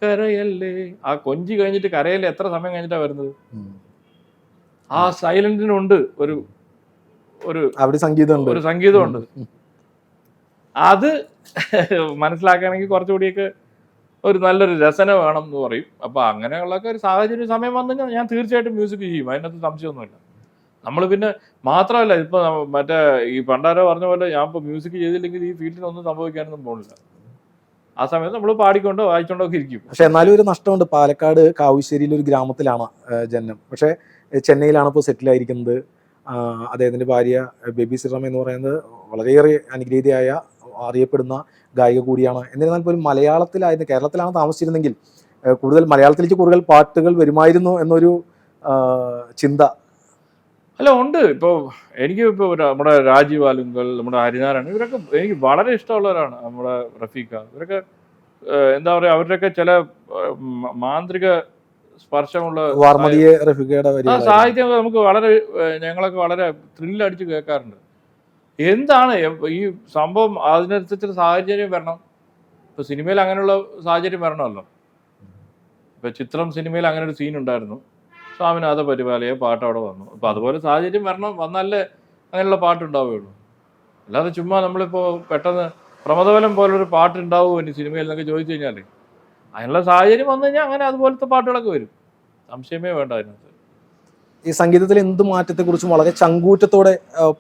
കരയല്ലേ, ആ കൊഞ്ചി കഴിഞ്ഞിട്ട് കരയല്ലേ എത്ര സമയം കഴിഞ്ഞിട്ടാണ് വരുന്നത്? ആ സൈലന്റിനുണ്ട് ഒരു സംഗീതമുണ്ട്. അത് മനസ്സിലാക്കുകയാണെങ്കിൽ കുറച്ചുകൂടിയൊക്കെ ഒരു നല്ലൊരു രസന വേണം എന്ന് പറയും. അപ്പോൾ അങ്ങനെയുള്ളൊക്കെ ഒരു സാഹചര്യം സമയം വന്നു കഴിഞ്ഞാൽ ഞാൻ തീർച്ചയായിട്ടും മ്യൂസിക് ചെയ്യും, അതിനകത്ത് സംശയമൊന്നുമില്ല. നമ്മൾ പിന്നെ മാത്രമല്ല, ഇപ്പോൾ മറ്റേ ഈ പണ്ടാരോ പറഞ്ഞ പോലെ ഞാൻ ഇപ്പോൾ മ്യൂസിക് ചെയ്തില്ലെങ്കിൽ ഈ ഫീൽഡിനൊന്നും സംഭവിക്കാനൊന്നും പോകുന്നില്ല. ആ സമയത്ത് നമ്മൾ പാടിക്കൊണ്ടോ വായിച്ചോണ്ടോ ഒക്കെ ഇരിക്കും. പക്ഷെ എന്നാലും ഒരു നഷ്ടമുണ്ട്. പാലക്കാട് കാവുശ്ശേരിയിൽ ഒരു ഗ്രാമത്തിലാണ് ജനനം, പക്ഷേ ചെന്നൈയിലാണ് ഇപ്പോൾ സെറ്റിലായിരിക്കുന്നത്. അദ്ദേഹത്തിൻ്റെ ഭാര്യ ബേബി ശ്രീറാം എന്ന് പറയുന്നത് വളരെയേറെ അനുഗ്രഹീതയായ അറിയപ്പെടുന്ന ഗായിക കൂടിയാണ്. എന്നിരുന്നാൽ പോലും മലയാളത്തിലായിരുന്നു, കേരളത്തിലാണ് താമസിച്ചിരുന്നെങ്കിൽ കൂടുതൽ മലയാളത്തിലേക്ക് കൂടുതൽ പാട്ടുകൾ വരുമായിരുന്നു എന്നൊരു ചിന്ത അല്ല ഉണ്ട്. ഇപ്പോൾ എനിക്ക് ഇപ്പോൾ നമ്മുടെ രാജീവ് ആലുങ്കൽ, നമ്മുടെ ഹരിനാരായണൻ, ഇവരൊക്കെ എനിക്ക് വളരെ ഇഷ്ടമുള്ളവരാണ്. നമ്മുടെ റഫീഖ, ഇവരൊക്കെ എന്താ പറയുക, അവരുടെയൊക്കെ ചില മാന്ത്രിക സ്പർശമുള്ള സാഹിത്യം നമുക്ക് ഞങ്ങളൊക്കെ വളരെ ത്രില്ലടിച്ച് കേൾക്കാറുണ്ട്. എന്താണ് ഈ സംഭവം? അതിനനുസരിച്ചുള്ള സാഹചര്യം വരണം. ഇപ്പോൾ സിനിമയിൽ അങ്ങനെയുള്ള സാഹചര്യം വരണമല്ലോ. ഇപ്പോൾ ചിത്രം സിനിമയിൽ അങ്ങനെ ഒരു സീൻ ഉണ്ടായിരുന്നു, സ്വാമിനാഥ പരിപാലയെ പാട്ട് അവിടെ വന്നു. അപ്പോൾ അതുപോലെ സാഹചര്യം വന്നാലേ അങ്ങനെയുള്ള പാട്ടുണ്ടാവുകയുള്ളൂ. അല്ലാതെ ചുമ്മാ നമ്മളിപ്പോൾ പെട്ടെന്ന് പ്രമദവലം പോലൊരു പാട്ടുണ്ടാവുമോ ഇനി സിനിമയിൽ എന്നൊക്കെ ചോദിച്ചു കഴിഞ്ഞാൽ, അതിനുള്ള സാഹചര്യം വന്നു കഴിഞ്ഞാൽ അങ്ങനെ അതുപോലത്തെ പാട്ടുകളൊക്കെ വരും, സംശയമേ വേണ്ട അതിനകത്ത്. ഈ സംഗീതത്തിൽ എന്ത് മാറ്റത്തെക്കുറിച്ചും വളരെ ചങ്കൂറ്റത്തോടെ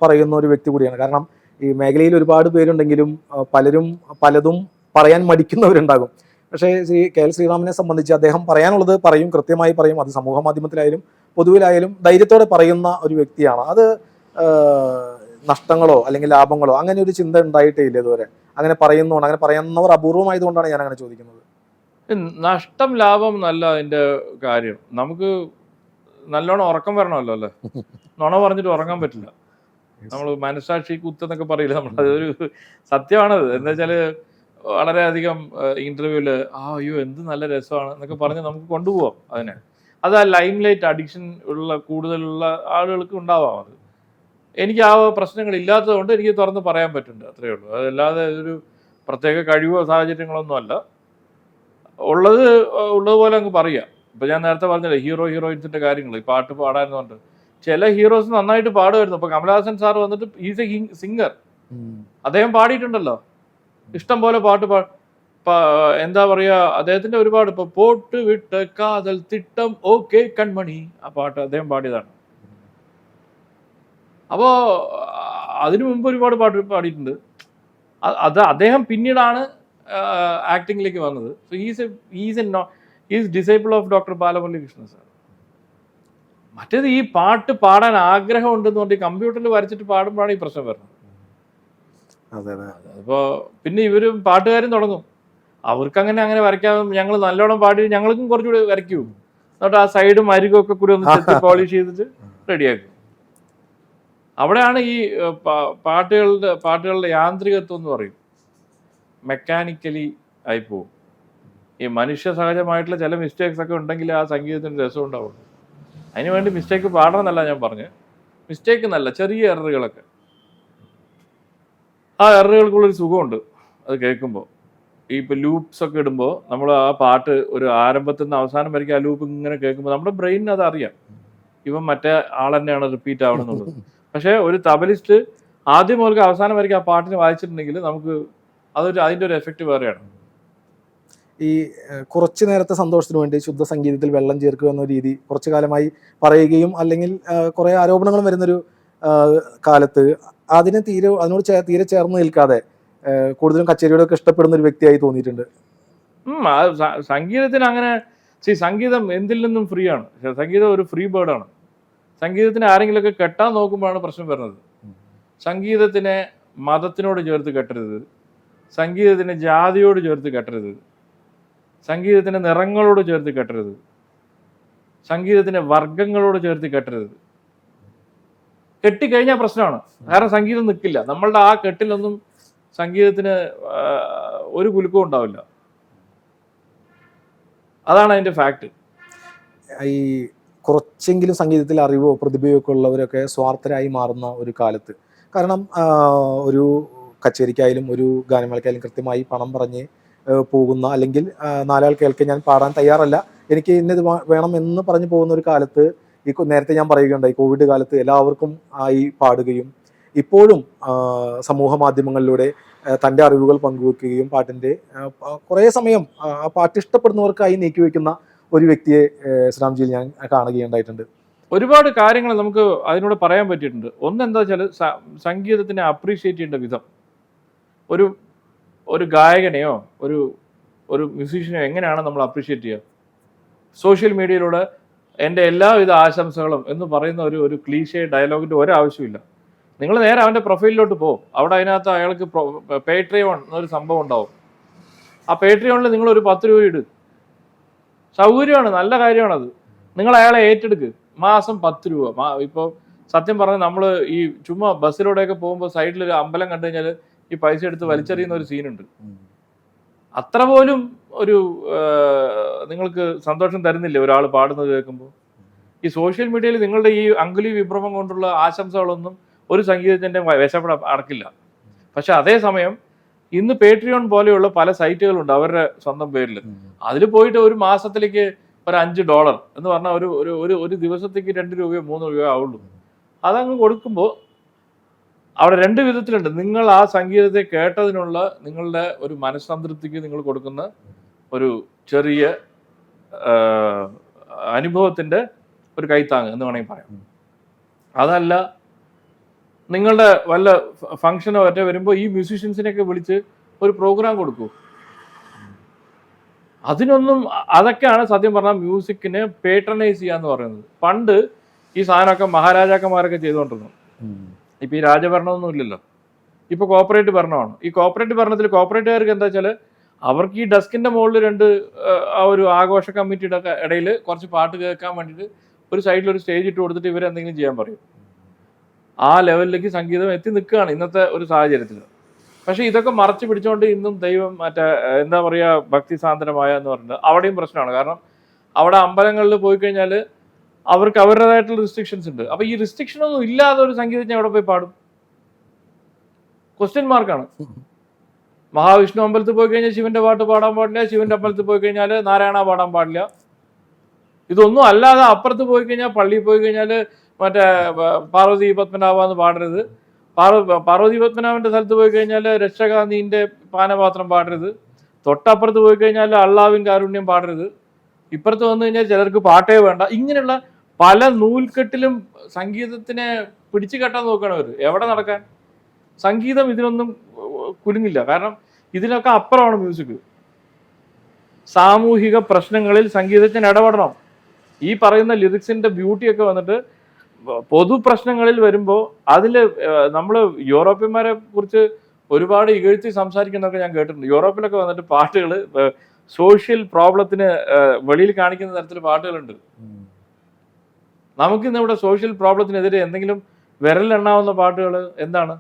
പറയുന്ന ഒരു വ്യക്തി കൂടിയാണ്. കാരണം ഈ മേഖലയിൽ ഒരുപാട് പേരുണ്ടെങ്കിലും പലതും പറയാൻ മടിക്കുന്നവരുണ്ടാകും. പക്ഷേ KL ശ്രീറാമിനെ സംബന്ധിച്ച് അദ്ദേഹം പറയാനുള്ളത് പറയും, കൃത്യമായി പറയും. അത് സമൂഹ മാധ്യമത്തിലായാലും പൊതുവിലായാലും ധൈര്യത്തോടെ പറയുന്ന ഒരു വ്യക്തിയാണ്. അത് നഷ്ടങ്ങളോ അല്ലെങ്കിൽ ലാഭങ്ങളോ അങ്ങനെ ഒരു ചിന്ത ഉണ്ടായിട്ടേ ഇല്ല ഇതുവരെ. അങ്ങനെ പറയുന്നവർ അപൂർവമായതുകൊണ്ടാണ് ഞാൻ അങ്ങനെ ചോദിക്കുന്നത്. നഷ്ടം ലാഭം എന്നല്ല അതിൻ്റെ കാര്യം. നമുക്ക് നല്ലോണം ഉറക്കം വരണമല്ലോ അല്ലേ. നുണ പറഞ്ഞിട്ട് ഉറങ്ങാൻ പറ്റില്ല. നമ്മൾ മനസ്സാക്ഷി കുത്തെന്നൊക്കെ പറയില്ല, അതൊരു സത്യമാണത്. എന്താ വെച്ചാൽ വളരെയധികം ഇന്റർവ്യൂവിൽ അയ്യോ എന്ത് നല്ല രസമാണ് എന്നൊക്കെ പറഞ്ഞ് നമുക്ക് കൊണ്ടുപോകാം അതിനെ. അത് ആ ലൈം ലൈറ്റ് അഡിക്ഷൻ കൂടുതലുള്ള ആളുകൾക്ക് ഉണ്ടാവാം. അത് എനിക്ക് ആ പ്രശ്നങ്ങൾ ഇല്ലാത്തത് കൊണ്ട് എനിക്ക് തുറന്ന് പറയാൻ പറ്റുന്നുണ്ട്, അത്രയേ ഉള്ളൂ. അതല്ലാതെ ഒരു പ്രത്യേക കഴിവോ സാഹചര്യങ്ങളൊന്നും അല്ല. ഉള്ളതുപോലെ അങ്ങ് പറയാം. ഇപ്പം ഞാൻ നേരത്തെ പറഞ്ഞില്ലേ ഹീറോയിൻസിൻ്റെ കാര്യങ്ങൾ, ഈ പാട്ട് പാടാനെന്നുണ്ട്. ചില ഹീറോസ് നന്നായിട്ട് പാടുമായിരുന്നു. ഇപ്പോൾ കമലഹാസൻ സാർ വന്നിട്ട് ഈസ് എ സിംഗർ, അദ്ദേഹം പാടിയിട്ടുണ്ടല്ലോ ഇഷ്ടം പോലെ പാട്ട്. എന്താ പറയുക, അദ്ദേഹത്തിൻ്റെ ഒരുപാട്, ഇപ്പോൾ പോട്ട് വിട്ട് കാതൽ തിട്ടം ഓക്കെ കൺമണി, ആ പാട്ട് അദ്ദേഹം പാടിയതാണ്. അപ്പോൾ അതിനു മുമ്പ് ഒരുപാട് പാട്ട് പാടിയിട്ടുണ്ട്. അത് അദ്ദേഹം പിന്നീടാണ് ആക്ടിങ്ങിലേക്ക് വന്നത്. So is disciple of doctor Balamurali Krishna sir. മറ്റേത് ഈ പാട്ട് പാടാൻ ആഗ്രഹം ഉണ്ടെന്ന് പറഞ്ഞ് കമ്പ്യൂട്ടറിൽ വരച്ചിട്ട് പാടുമ്പോഴാണ് ഈ പ്രശ്നം വരുന്നത്. അപ്പോൾ പിന്നെ ഇവരും പാട്ടുകാരും തുടങ്ങും, അങ്ങനെ വരയ്ക്കാൻ ഞങ്ങൾ നല്ലോണം പാടി ഞങ്ങൾക്കും കുറച്ചുകൂടി വരയ്ക്കൂ, എന്നിട്ട് ആ സൈഡും അരികൊക്കെ കൂടി ഒന്ന് ചെത്തി പോളിഷ് ചെയ്തിട്ട് റെഡിയാക്കും. അവിടെയാണ് ഈ പാട്ടുകളുടെ യാന്ത്രികത്വം എന്ന് പറയും, മെക്കാനിക്കലി ആയിപ്പോവും. ഈ മനുഷ്യ സഹജമായിട്ടുള്ള ചില മിസ്റ്റേക്സ് ഒക്കെ ഉണ്ടെങ്കിൽ ആ സംഗീതത്തിന് രസം ഉണ്ടാവുള്ളൂ. അതിനുവേണ്ടി മിസ്റ്റേക്ക് പാടണമെന്നല്ല ഞാൻ പറഞ്ഞു, മിസ്റ്റേക്ക് എന്നല്ല, ചെറിയ എററുകളൊക്കെ, ആ എററുകൾക്കുള്ളൊരു സുഖമുണ്ട് അത് കേൾക്കുമ്പോൾ. ഈ ഇപ്പോൾ ലൂപ്സ് ഒക്കെ ഇടുമ്പോൾ നമ്മൾ ആ പാട്ട് ഒരു ആരംഭത്തിൽ നിന്ന് അവസാനം വരയ്ക്കും ആ ലൂപ്പ് ഇങ്ങനെ കേൾക്കുമ്പോൾ നമ്മുടെ ബ്രെയിനിന് അത് അറിയാം, ഇവൻ മറ്റേ ആൾ തന്നെയാണ് റിപ്പീറ്റ് ആവണമെന്നുള്ളത്. പക്ഷേ ഒരു തബലിസ്റ്റ് ആദ്യം മുതൽ അവസാനം വരയ്ക്കും ആ പാട്ടിന് വായിച്ചിട്ടുണ്ടെങ്കിൽ നമുക്ക് അതിൻ്റെ ഒരു എഫക്റ്റ് വേറെയാണ്. ഈ കുറച്ച് നേരത്തെ സന്തോഷത്തിന് വേണ്ടി ശുദ്ധ സംഗീതത്തിൽ വെള്ളം ചേർക്കുക എന്ന രീതി കുറച്ചു കാലമായി പറയുകയും അല്ലെങ്കിൽ കുറേ ആരോപണങ്ങളും വരുന്നൊരു കാലത്ത് അതിനോട് തീരെ ചേർന്ന് നിൽക്കാതെ കൂടുതലും കച്ചേരികളൊക്കെ ഇഷ്ടപ്പെടുന്ന ഒരു വ്യക്തിയായി തോന്നിയിട്ടുണ്ട്. സംഗീതത്തിന് അങ്ങനെ സംഗീതം എന്തിൽ നിന്നും ഫ്രീ ആണ്. സംഗീതം ഒരു ഫ്രീ ബേർഡാണ്. സംഗീതത്തിന് ആരെങ്കിലുമൊക്കെ കെട്ടാൻ നോക്കുമ്പോഴാണ് പ്രശ്നം വരുന്നത്. സംഗീതത്തിനെ മതത്തിനോട് ചേർത്ത് കെട്ടരുത്, സംഗീതത്തിന് ജാതിയോട് ചേർത്ത് കെട്ടരുത്, സംഗീതത്തിന് നിറങ്ങളോട് ചേർത്ത് കെട്ടരുത്, സംഗീതത്തിന് വർഗങ്ങളോട് ചേർത്ത് കെട്ടരുത്. കെട്ടിക്കഴിഞ്ഞാൽ പ്രശ്നമാണ്. കാരണം സംഗീതം നിൽക്കില്ല. നമ്മളുടെ ആ കെട്ടിലൊന്നും സംഗീതത്തിന് ഒരു കുലുക്കവും ഉണ്ടാവില്ല. അതാണ് അതിൻ്റെ ഫാക്ട്. ഈ കുറച്ചെങ്കിലും സംഗീതത്തിൽ അറിവോ പ്രതിഭയോ ഒക്കെ ഉള്ളവരൊക്കെ സ്വാർത്ഥരായി മാറുന്ന ഒരു കാലത്ത്, കാരണം ഒരു കച്ചേരിക്കായാലും ഒരു ഗാനമേളയ്ക്കായാലും കൃത്യമായി പണം പറഞ്ഞ് പോകുന്ന, അല്ലെങ്കിൽ നാലാൾ കേൾക്കാൻ ഞാൻ പാടാൻ തയ്യാറല്ല, എനിക്ക് ഇന്നത് വേണം എന്ന് പറഞ്ഞു പോകുന്ന ഒരു കാലത്ത്, ഈ നേരത്തെ ഞാൻ പറയുകയുണ്ടായി കോവിഡ് കാലത്ത് എല്ലാവർക്കും ആയി പാടുകയും ഇപ്പോഴും സമൂഹ മാധ്യമങ്ങളിലൂടെ തൻ്റെ അറിവുകൾ പങ്കുവെക്കുകയും പാട്ടിൻ്റെ കുറേ സമയം ആ പാട്ട് ഇഷ്ടപ്പെടുന്നവർക്കായി നീക്കിവെക്കുന്ന ഒരു വ്യക്തിയെ ശ്രീറാംജിയിൽ ഞാൻ കാണുകയുണ്ടായിട്ടുണ്ട്. ഒരുപാട് കാര്യങ്ങൾ നമുക്ക് അതിനോട് പറയാൻ പറ്റിയിട്ടുണ്ട്. ഒന്നെന്താ വെച്ചാൽ സംഗീതത്തിനെ അപ്രീഷിയേറ്റ് ചെയ്യേണ്ട വിധം. ഒരു ഗായകനെയോ ഒരു മ്യൂസീഷ്യനെയോ എങ്ങനെയാണ് നമ്മൾ അപ്രീഷിയേറ്റ് ചെയ്യുക? സോഷ്യൽ മീഡിയയിലൂടെ എൻ്റെ എല്ലാവിധ ആശംസകളും എന്ന് പറയുന്ന ഒരു ക്ലീഷേ ഡയലോഗിൻ്റെ ഒരാവശ്യമില്ല. നിങ്ങൾ നേരെ അവൻ്റെ പ്രൊഫൈലിലോട്ട് പോകും. അവിടെ അതിനകത്ത് അയാൾക്ക് പേട്രിയോൺ എന്നൊരു സംഭവം ഉണ്ടാവും. ആ പേട്രിയോണിൽ നിങ്ങളൊരു 10 രൂപ ഇട്. സൗകര്യമാണ്, നല്ല കാര്യമാണത്. നിങ്ങൾ അയാളെ ഏറ്റെടുക്ക്. മാസം 10 രൂപ. ഇപ്പോൾ സത്യം പറഞ്ഞാൽ നമ്മൾ ഈ ചുമ്മാ ബസ്സിലൂടെയൊക്കെ പോകുമ്പോൾ സൈഡിൽ ഒരു അമ്പലം കണ്ടു കഴിഞ്ഞാൽ ഈ പൈസ എടുത്ത് വലിച്ചെറിയുന്ന ഒരു സീനുണ്ട്. അത്ര പോലും ഒരു നിങ്ങൾക്ക് സന്തോഷം തരുന്നില്ല ഒരാൾ പാടുന്നത് കേൾക്കുമ്പോൾ. ഈ സോഷ്യൽ മീഡിയയിൽ നിങ്ങളുടെ ഈ അങ്കുലി വിഭ്രമം കൊണ്ടുള്ള ആശംസകളൊന്നും ഒരു സംഗീതത്തിൻ്റെ വിശപ്പെട അടക്കില്ല. പക്ഷെ അതേസമയം ഇന്ന് പേട്രിയോൺ പോലെയുള്ള പല സൈറ്റുകളുണ്ട് അവരുടെ സ്വന്തം പേരിൽ. അതിൽ പോയിട്ട് ഒരു മാസത്തിലേക്ക് ഒരു $5 എന്ന് പറഞ്ഞാൽ ഒരു ദിവസത്തേക്ക് 2 രൂപയോ 3 രൂപയോ ആവുള്ളൂ. അതങ്ങ് കൊടുക്കുമ്പോൾ അവിടെ 2 വിധത്തിലുണ്ട്. നിങ്ങൾ ആ സംഗീതത്തെ കേട്ടതിനുള്ള നിങ്ങളുടെ ഒരു മനസ്സംതൃപ്തിക്ക് നിങ്ങൾ കൊടുക്കുന്ന ഒരു ചെറിയ അനുഭവത്തിൻ്റെ ഒരു കൈത്താങ് എന്ന് വേണമെങ്കിൽ പറയാം. അതല്ല, നിങ്ങളുടെ വല്ല ഫംഗ്ഷനോ മറ്റോ വരുമ്പോൾ ഈ മ്യൂസീഷ്യൻസിനെയൊക്കെ വിളിച്ച് ഒരു പ്രോഗ്രാം കൊടുക്കൂ. അതൊക്കെയാണ് സത്യം പറഞ്ഞാൽ മ്യൂസിക്കിനെ പേട്രണൈസ് ചെയ്യുക എന്ന് പറയുന്നത്. പണ്ട് ഈ സാധനമൊക്കെ മഹാരാജാക്കന്മാരൊക്കെ ചെയ്തുകൊണ്ടിരുന്നു. ഇപ്പം ഈ രാജഭരണമൊന്നും ഇല്ലല്ലോ. ഇപ്പോൾ കോപ്പറേറ്റ് ഭരണമാണ്. ഈ കോപ്പറേറ്റ് ഭരണത്തിൽ കോപ്പറേറ്റുകാർക്ക് എന്താ വെച്ചാൽ അവർക്ക് ഈ ഡെസ്കിൻ്റെ മുകളിൽ 2 ആ ഒരു ആഘോഷ കമ്മിറ്റിയുടെ ഇടയിൽ കുറച്ച് പാട്ട് കേൾക്കാൻ വേണ്ടിയിട്ട് ഒരു സൈഡിലൊരു സ്റ്റേജ് ഇട്ട് കൊടുത്തിട്ട് ഇവരെന്തെങ്കിലും ചെയ്യാൻ പറയും. ആ ലെവലിലേക്ക് സംഗീതം എത്തി നിൽക്കുകയാണ് ഇന്നത്തെ ഒരു സാഹചര്യത്തിൽ. പക്ഷേ ഇതൊക്കെ മറച്ചു പിടിച്ചുകൊണ്ട് ഇന്നും ദൈവം എന്താ പറയുക ഭക്തി സാന്ദ്രമായ എന്ന് പറയുന്നത് അവിടെയും പ്രശ്നമാണ്. കാരണം അവിടെ അമ്പലങ്ങളിൽ പോയി കഴിഞ്ഞാൽ അവർക്ക് അവരുടേതായിട്ടുള്ള റിസ്ട്രിക്ഷൻസ് ഉണ്ട്. അപ്പോൾ ഈ റിസ്ട്രിക്ഷനൊന്നും ഇല്ലാതെ ഒരു സംഗീതജ്ഞൻ എവിടെ പോയി പാടും? ക്വസ്റ്റ്യൻ മാർക്കാണ്. മഹാവിഷ്ണു അമ്പലത്തിൽ പോയി കഴിഞ്ഞാൽ ശിവന്റെ പാട്ട് പാടാൻ പാടില്ല, ശിവന്റെ അമ്പലത്തിൽ പോയി കഴിഞ്ഞാൽ നാരായണ പാടാൻ പാടില്ല. ഇതൊന്നും അല്ലാതെ അപ്പുറത്ത് പോയി കഴിഞ്ഞാൽ പള്ളിയിൽ പോയി കഴിഞ്ഞാൽ മറ്റേ പാർവതി പത്മനാഭ എന്ന് പാടരുത്, പാർവതി പത്മനാഭന്റെ സ്ഥലത്ത് പോയി കഴിഞ്ഞാൽ രക്ഷകാന്തിന്റെ പാനപാത്രം പാടരുത്, തൊട്ടപ്പുറത്ത് പോയി കഴിഞ്ഞാൽ അള്ളാവിൻ കാരുണ്യം പാടരുത്, ഇപ്പുറത്ത് വന്നു കഴിഞ്ഞാൽ ചിലർക്ക് പാട്ടേ വേണ്ട. ഇങ്ങനെയുള്ള പല നൂൽക്കെട്ടിലും സംഗീതത്തിനെ പിടിച്ചു കെട്ടാൻ നോക്കുകയാണ് അവർ. എവിടെ നടക്കാൻ? സംഗീതം ഇതിനൊന്നും കുലുങ്ങില്ല. കാരണം ഇതിനൊക്കെ അപ്പുറമാണ് മ്യൂസിക്. സാമൂഹിക പ്രശ്നങ്ങളിൽ സംഗീതത്തിന് ഇടപെടണം. ഈ പറയുന്ന ലിറിക്സിന്റെ ബ്യൂട്ടിയൊക്കെ വന്നിട്ട് പൊതു പ്രശ്നങ്ങളിൽ വരുമ്പോൾ അതിൽ നമ്മൾ യൂറോപ്യന്മാരെ കുറിച്ച് ഒരുപാട് ഇകഴ്ത്തി സംസാരിക്കുന്നതൊക്കെ ഞാൻ കേട്ടിട്ടുണ്ട്. യൂറോപ്പിലൊക്കെ വന്നിട്ട് പാട്ടുകൾ സോഷ്യൽ പ്രോബ്ലത്തിന് വെളിയിൽ കാണിക്കുന്ന തരത്തിൽ പാട്ടുകളുണ്ട്. നമുക്കിന്ന് ഇവിടെ സോഷ്യൽ പ്രോബ്ലത്തിനെതിരെ എന്തെങ്കിലും വിരലെണ്ണാവുന്ന പാട്ടുകൾ എന്താണ്?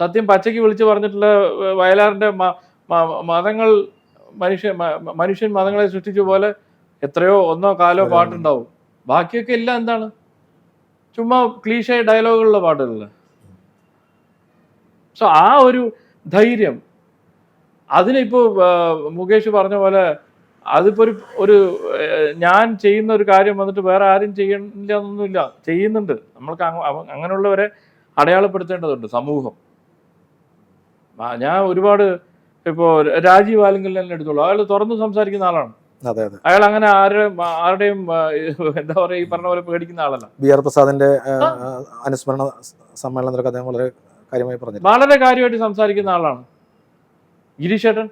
സത്യം പച്ചയ്ക്ക് വിളിച്ച് പറഞ്ഞിട്ടുള്ള വയലാറിൻ്റെ മതങ്ങൾ മനുഷ്യൻ മതങ്ങളെ സൃഷ്ടിച്ച പോലെ എത്രയോ ഒന്നോ കാലോ പാട്ടുണ്ടാവും. ബാക്കിയൊക്കെ എല്ലാം എന്താണ്? ചുമ്മാ ക്ലീഷേ ഡയലോഗുള്ള പാട്ടുകളല്ലേ. സോ ആ ഒരു ധൈര്യം അതിനിപ്പോൾ മുകേഷ് പറഞ്ഞ പോലെ അതിപ്പോൾ ഒരു ഞാൻ ചെയ്യുന്ന ഒരു കാര്യം വന്നിട്ട് വേറെ ആരും ചെയ്യണില്ല എന്നൊന്നുമില്ല, ചെയ്യുന്നുണ്ട്. നമ്മൾക്ക് അങ്ങനെയുള്ളവരെ അടയാളപ്പെടുത്തേണ്ടതുണ്ട് സമൂഹം. ഞാൻ ഒരുപാട് ഇപ്പോൾ രാജീവ് ആലിംഗൽ തന്നെ എടുത്തോളൂ, അയാൾ തുറന്ന് സംസാരിക്കുന്ന ആളാണ്. അതെ അതെ. അയാൾ അങ്ങനെ ആരുടെയും എന്താ പറയുക ഈ പറഞ്ഞ പോലെ പേടിക്കുന്ന ആളല്ല. BR പ്രസാദിന്റെ അനുസ്മരണ സമ്മേളനത്തിലൊക്കെ അദ്ദേഹം വളരെ കാര്യമായി പറഞ്ഞു, വളരെ കാര്യമായിട്ട് സംസാരിക്കുന്ന ആളാണ്. ഗിരീഷേട്ടൻ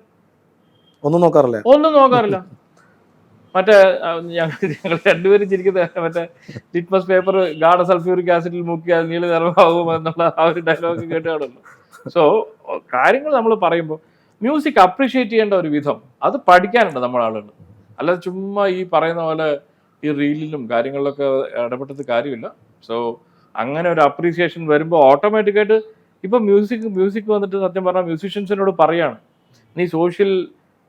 ഒന്നും നോക്കാറില്ല. മറ്റേ ഞങ്ങൾ രണ്ടുപേരും ചിരിക്കുന്നത് മറ്റേ ലിറ്റ്മസ് പേപ്പർ ഗാഢ സൾഫ്യൂരിക് ആസിഡിൽ മുക്കിയാൽ നീല നിറമാകും എന്നുള്ള ആ ഒരു ഡയലോഗ് കേട്ടാണല്ലോ. സോ കാര്യങ്ങൾ നമ്മൾ പറയുമ്പോൾ മ്യൂസിക് അപ്രീഷിയേറ്റ് ചെയ്യേണ്ട ഒരു വിധം അത് പഠിക്കാനുണ്ട് നമ്മുടെ ആളുകൾ. അല്ലാതെ ചുമ്മാ ഈ പറയുന്ന പോലെ ഈ റീലിലും കാര്യങ്ങളിലൊക്കെ ഇടപെട്ടത് കാര്യമില്ല. സോ അങ്ങനെ ഒരു അപ്രീസിയേഷൻ വരുമ്പോൾ ഓട്ടോമാറ്റിക്കായിട്ട് ഇപ്പം മ്യൂസിക് വന്നിട്ട് സത്യം പറഞ്ഞാൽ മ്യൂസീഷ്യൻസിനോട് പറയാണ്, നീ സോഷ്യൽ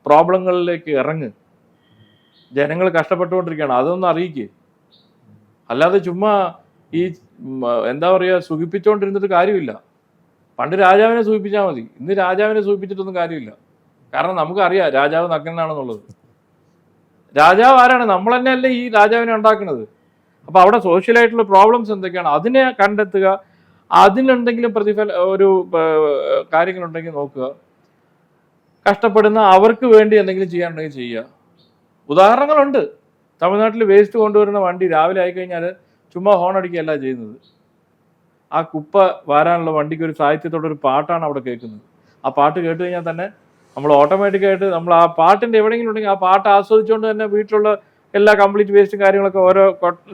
പ്രോബ്ലങ്ങളിലേക്ക് ഇറങ്ങ്, ജനങ്ങൾ കഷ്ടപ്പെട്ടുകൊണ്ടിരിക്കുകയാണ്, അതൊന്നും അറിയിക്കേ. അല്ലാതെ ചുമ്മാ ഈ എന്താ പറയുക സുഖിപ്പിച്ചുകൊണ്ടിരുന്നിട്ട് കാര്യമില്ല. പണ്ട് രാജാവിനെ സൂചിപ്പിച്ചാൽ മതി, ഇന്ന് രാജാവിനെ സൂചിപ്പിച്ചിട്ടൊന്നും കാര്യമില്ല. കാരണം നമുക്കറിയാം രാജാവ് നഗ്നനാണെന്നുള്ളത്. രാജാവ് ആരാണ്? നമ്മൾ തന്നെയല്ലേ ഈ രാജാവിനെ ഉണ്ടാക്കുന്നത്. അപ്പോൾ അവിടെ സോഷ്യലായിട്ടുള്ള പ്രോബ്ലംസ് എന്തൊക്കെയാണ് അതിനെ കണ്ടെത്തുക, അതിനെന്തെങ്കിലും ഒരു കാര്യങ്ങളുണ്ടെങ്കിൽ നോക്കുക, കഷ്ടപ്പെടുന്ന അവർക്ക് വേണ്ടി എന്തെങ്കിലും ചെയ്യാനുണ്ടെങ്കിൽ ചെയ്യുക. ഉദാഹരണങ്ങളുണ്ട്. തമിഴ്നാട്ടിൽ വേസ്റ്റ് കൊണ്ടുവരുന്ന വണ്ടി രാവിലെ ആയിക്കഴിഞ്ഞാൽ ചുമ്മാ ഹോൺ അടിക്കുകയല്ല ചെയ്യുന്നത്. ആ കുപ്പ വാരാനുള്ള വണ്ടിക്ക് ഒരു സാഹിത്യത്തോടൊരു പാട്ടാണ് അവിടെ കേൾക്കുന്നത്. ആ പാട്ട് കേട്ട് കഴിഞ്ഞാൽ തന്നെ നമ്മൾ ഓട്ടോമാറ്റിക്കായിട്ട് നമ്മൾ ആ പാട്ടിൻ്റെ എവിടെയെങ്കിലും ഉണ്ടെങ്കിൽ ആ പാട്ട് ആസ്വദിച്ചുകൊണ്ട് തന്നെ വീട്ടിലുള്ള എല്ലാ കംപ്ലീറ്റ് വേസ്റ്റും കാര്യങ്ങളൊക്കെ ഓരോ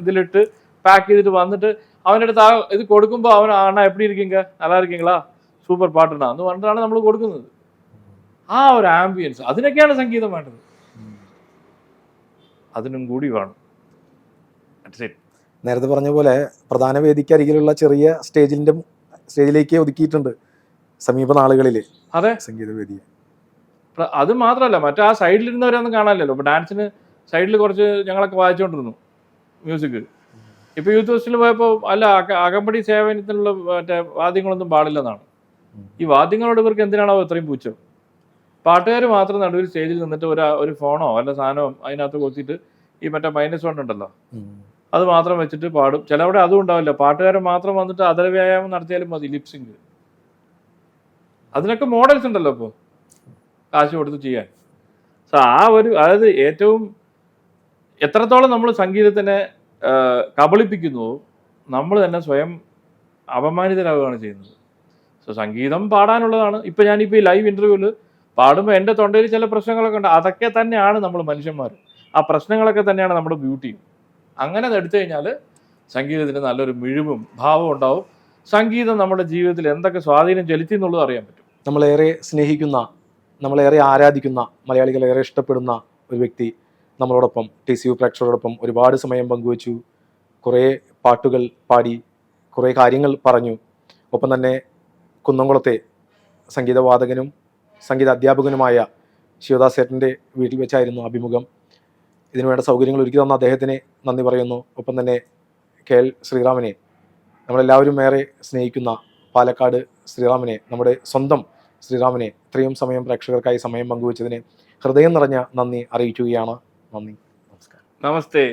ഇതിലിട്ട് പാക്ക് ചെയ്തിട്ട് വന്നിട്ട് അവൻ്റെ അടുത്ത് ആ ഇത് കൊടുക്കുമ്പോൾ അവൻ ആണാ എപ്പടി ഇരിക്കീങ്ക, നല്ല ഇരിക്കീങ്ങളാ, സൂപ്പർ പാട്ടുണ്ടാ എന്ന് പറഞ്ഞിട്ടാണ് നമ്മൾ കൊടുക്കുന്നത്. ആ ഒരു ആംബിയൻസ്, അതിനൊക്കെയാണ് സംഗീതം വേണ്ടത്. അതിനും കൂടി വേണം. നേരത്തെ പറഞ്ഞ പോലെ പ്രധാന വേദിക്ക് അരികിലുള്ള ചെറിയ സ്റ്റേജിലേക്ക് ഒതുക്കിയിട്ടുണ്ട് സമീപ നാളുകളിൽ. അതെ, സംഗീതവേദി. അത് മാത്രമല്ല, മറ്റേ ആ സൈഡിലിരുന്നവരൊന്നും കാണാനില്ലല്ലോ. ഇപ്പൊ ഡാൻസിന് സൈഡിൽ കുറച്ച് ഞങ്ങളൊക്കെ വായിച്ചുകൊണ്ടിരുന്നു മ്യൂസിക്. ഇപ്പൊ യൂത്ത് ഫെസ്റ്റിൽ പോയപ്പോൾ അല്ല അകമ്പടി സേവനത്തിനുള്ള മറ്റേ വാദ്യങ്ങളൊന്നും പാടില്ലെന്നാണ്. ഈ വാദ്യങ്ങളോട് ഇവർക്ക് എന്തിനാണോ ഇത്രയും പൂച്ചം? പാട്ടുകാർ മാത്രം നടുവിൽ സ്റ്റേജിൽ നിന്നിട്ട് ഒരു ഫോണോ അല്ല സാധനമോ അതിനകത്ത് കൊത്തിയിട്ട് ഈ മറ്റേ -1 ഉണ്ടല്ലോ അത് മാത്രം വെച്ചിട്ട് പാടും. ചിലവിടെ അതും ഉണ്ടാവില്ല, പാട്ടുകാരൻ മാത്രം വന്നിട്ട് അതര വ്യായാമം നടത്തിയാലും മതി, ലിപ്സിങ്. അതിനൊക്കെ മോഡൽസ് ഉണ്ടല്ലോ ഇപ്പോൾ കാശ് കൊടുത്ത് ചെയ്യാൻ. സോ അതായത് ഏറ്റവും എത്രത്തോളം നമ്മൾ സംഗീതത്തിനെ കബളിപ്പിക്കുന്നുവോ നമ്മൾ തന്നെ സ്വയം അപമാനിതരാകുകയാണ് ചെയ്യുന്നത്. സോ സംഗീതം പാടാനുള്ളതാണ്. ഇപ്പം ഞാനിപ്പോൾ ഈ ലൈവ് ഇൻ്റർവ്യൂവിൽ പാടുമ്പോൾ എൻ്റെ തൊണ്ടയിൽ ചില പ്രശ്നങ്ങളൊക്കെ ഉണ്ട്. അതൊക്കെ തന്നെയാണ് നമ്മൾ മനുഷ്യന്മാർ. ആ പ്രശ്നങ്ങളൊക്കെ തന്നെയാണ് നമ്മുടെ ബ്യൂട്ടിയും. അങ്ങനെ അത് എടുത്തു കഴിഞ്ഞാൽ സംഗീതത്തിന് നല്ലൊരു മിഴിവും ഭാവവും ഉണ്ടാവും. സംഗീതം നമ്മുടെ ജീവിതത്തിൽ എന്തൊക്കെ സ്വാധീനം ചെലുത്തി എന്നുള്ളത് അറിയാൻ പറ്റും. നമ്മളേറെ സ്നേഹിക്കുന്ന, നമ്മളേറെ ആരാധിക്കുന്ന, മലയാളികൾ ഏറെ ഇഷ്ടപ്പെടുന്ന ഒരു വ്യക്തി നമ്മളോടൊപ്പം TCU പ്രേക്ഷകരോടൊപ്പം ഒരുപാട് സമയം പങ്കുവച്ചു. കുറേ പാട്ടുകൾ പാടി, കുറേ കാര്യങ്ങൾ പറഞ്ഞു. ഒപ്പം തന്നെ കുന്നംകുളത്തെ സംഗീതവാദകനും സംഗീത അധ്യാപകനുമായ ശിവദാസ് ചേട്ടൻ്റെ വീട്ടിൽ വെച്ചായിരുന്നു അഭിമുഖം. ഇതിനുവേണ്ട സൗകര്യങ്ങൾ ഒരുക്കി തന്ന അദ്ദേഹത്തിന് നന്ദി പറയുന്നു. ഒപ്പം തന്നെ KL ശ്രീറാമിനെ, നമ്മളെല്ലാവരും ഏറെ സ്നേഹിക്കുന്ന പാലക്കാട് ശ്രീറാമിനെ, നമ്മുടെ സ്വന്തം ശ്രീറാമിനെ ഇത്രയും സമയം പ്രേക്ഷകർക്കായി സമയം പങ്കുവച്ചതിന് ഹൃദയം നിറഞ്ഞ നന്ദി അറിയിക്കുകയാണ്. നന്ദി, നമസ്കാരം. നമസ്തേ.